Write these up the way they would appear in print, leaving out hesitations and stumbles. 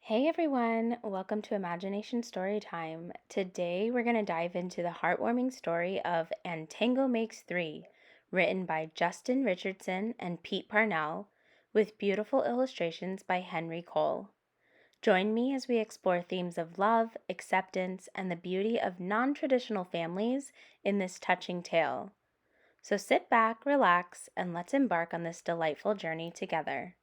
Hey everyone, welcome to Imagination Storytime. Today we're going to dive into the heartwarming story of And Tango Makes Three, written by Justin Richardson and Pete Parnell, with beautiful illustrations by Henry Cole. Join me as we explore themes of love, acceptance, and the beauty of non-traditional families in this touching tale. So sit back, relax, and let's embark on this delightful journey together.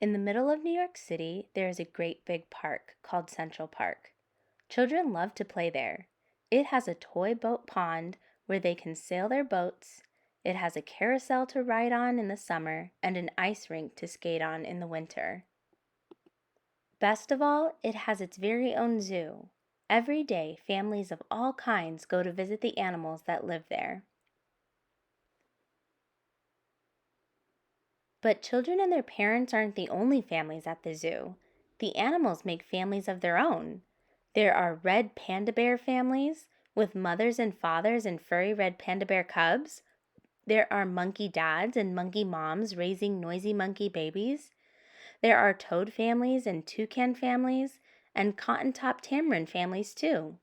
In the middle of New York City, there is a great big park called Central Park. Children love to play there. It has a toy boat pond where they can sail their boats. It has a carousel to ride on in the summer and an ice rink to skate on in the winter. Best of all, it has its very own zoo. Every day, families of all kinds go to visit the animals that live there. But children and their parents aren't the only families at the zoo. The animals make families of their own. There are red panda bear families with mothers and fathers and furry red panda bear cubs. There are monkey dads and monkey moms raising noisy monkey babies. There are toad families and toucan families and cotton top tamarin families too.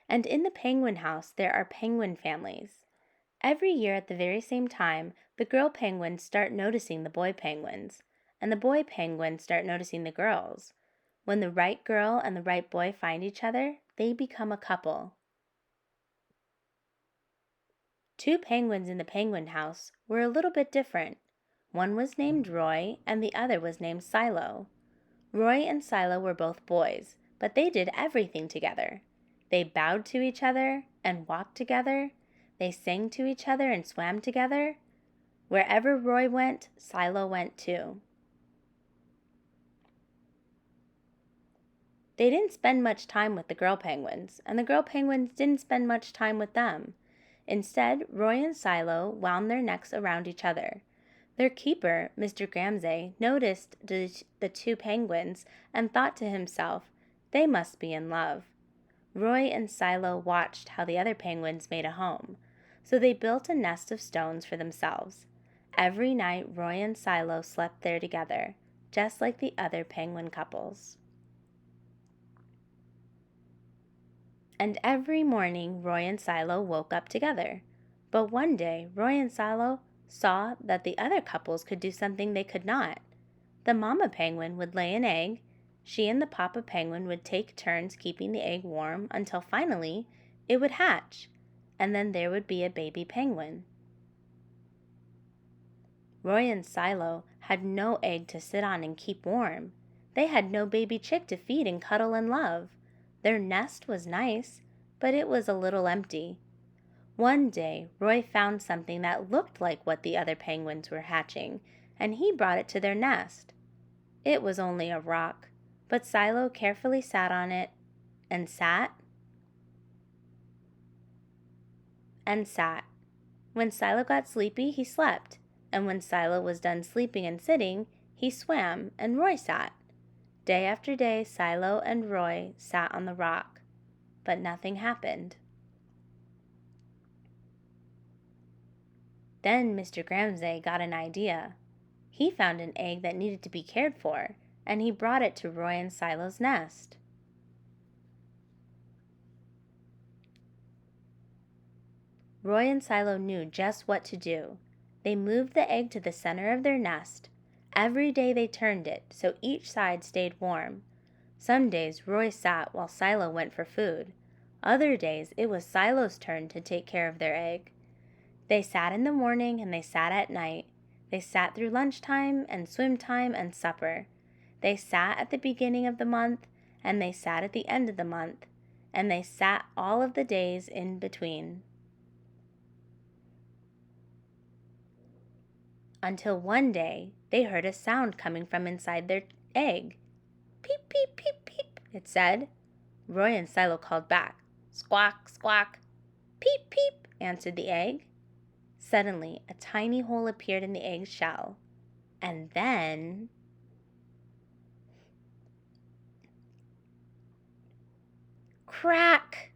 And in the penguin house, there are penguin families. Every year at the very same time, the girl penguins start noticing the boy penguins, and the boy penguins start noticing the girls. When the right girl and the right boy find each other, they become a couple. Two penguins in the penguin house were a little bit different. One was named Roy and the other was named Silo. Roy and Silo were both boys, but they did everything together. They bowed to each other and walked together. They sang to each other and swam together. Wherever Roy went, Silo went too. They didn't spend much time with the girl penguins, and the girl penguins didn't spend much time with them. Instead, Roy and Silo wound their necks around each other. Their keeper, Mr. Gramsay, noticed the two penguins and thought to himself, they must be in love. Roy and Silo watched how the other penguins made a home, so they built a nest of stones for themselves. Every night, Roy and Silo slept there together, just like the other penguin couples. And every morning, Roy and Silo woke up together. But one day, Roy and Silo saw that the other couples could do something they could not. The mama penguin would lay an egg. She and the papa penguin would take turns keeping the egg warm until finally it would hatch, and then there would be a baby penguin. Roy and Silo had no egg to sit on and keep warm. They had no baby chick to feed and cuddle and love. Their nest was nice, but it was a little empty. One day, Roy found something that looked like what the other penguins were hatching, and he brought it to their nest. It was only a rock, but Silo carefully sat on it and sat and sat. When Silo got sleepy, he slept, and when Silo was done sleeping and sitting, he swam and Roy sat. Day after day, Silo and Roy sat on the rock, but nothing happened. Then Mr. Gramsay got an idea. He found an egg that needed to be cared for, and he brought it to Roy and Silo's nest. Roy and Silo knew just what to do. They moved the egg to the center of their nest. Every day they turned it so each side stayed warm. Some days Roy sat while Silo went for food. Other days it was Silo's turn to take care of their egg. They sat in the morning and they sat at night. They sat through lunchtime and swim time and supper. They sat at the beginning of the month and they sat at the end of the month. And they sat all of the days in between. Until one day they heard a sound coming from inside their egg. Peep, peep, peep, peep, it said. Roy and Silo called back. Squawk, squawk. Peep, peep, answered the egg. Suddenly, a tiny hole appeared in the egg's shell. And then Crack!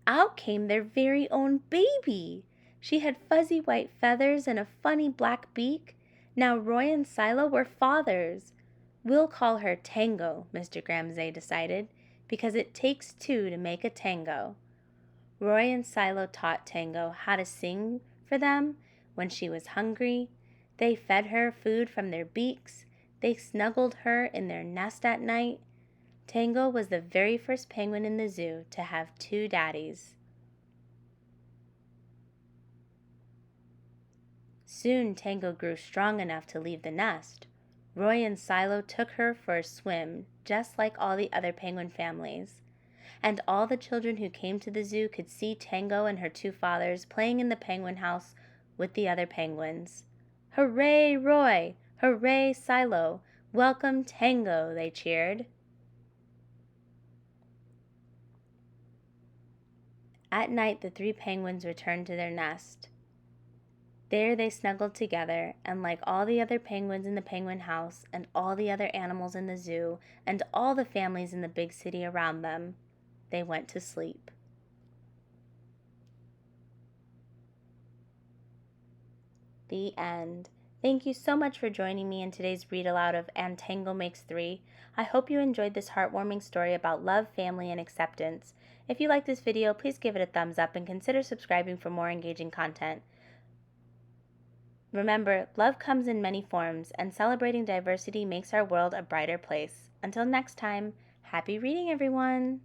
Out came their very own baby. She had fuzzy white feathers and a funny black beak. Now Roy and Silo were fathers. We'll call her Tango, Mr. Gramsay decided, because it takes two to make a tango. Roy and Silo taught Tango how to sing for them when she was hungry. They fed her food from their beaks. They snuggled her in their nest at night. Tango was the very first penguin in the zoo to have two daddies. Soon Tango grew strong enough to leave the nest. Roy and Silo took her for a swim, just like all the other penguin families. And all the children who came to the zoo could see Tango and her two fathers playing in the penguin house with the other penguins. "Hooray, Roy! Hooray, Silo! Welcome, Tango!" they cheered. At night, the three penguins returned to their nest. There they snuggled together, and like all the other penguins in the penguin house, and all the other animals in the zoo, and all the families in the big city around them, they went to sleep. The end. Thank you so much for joining me in today's read aloud of And Tango Makes Three. I hope you enjoyed this heartwarming story about love, family, and acceptance. If you like this video, please give it a thumbs up and consider subscribing for more engaging content. Remember, love comes in many forms, and celebrating diversity makes our world a brighter place. Until next time, happy reading, everyone!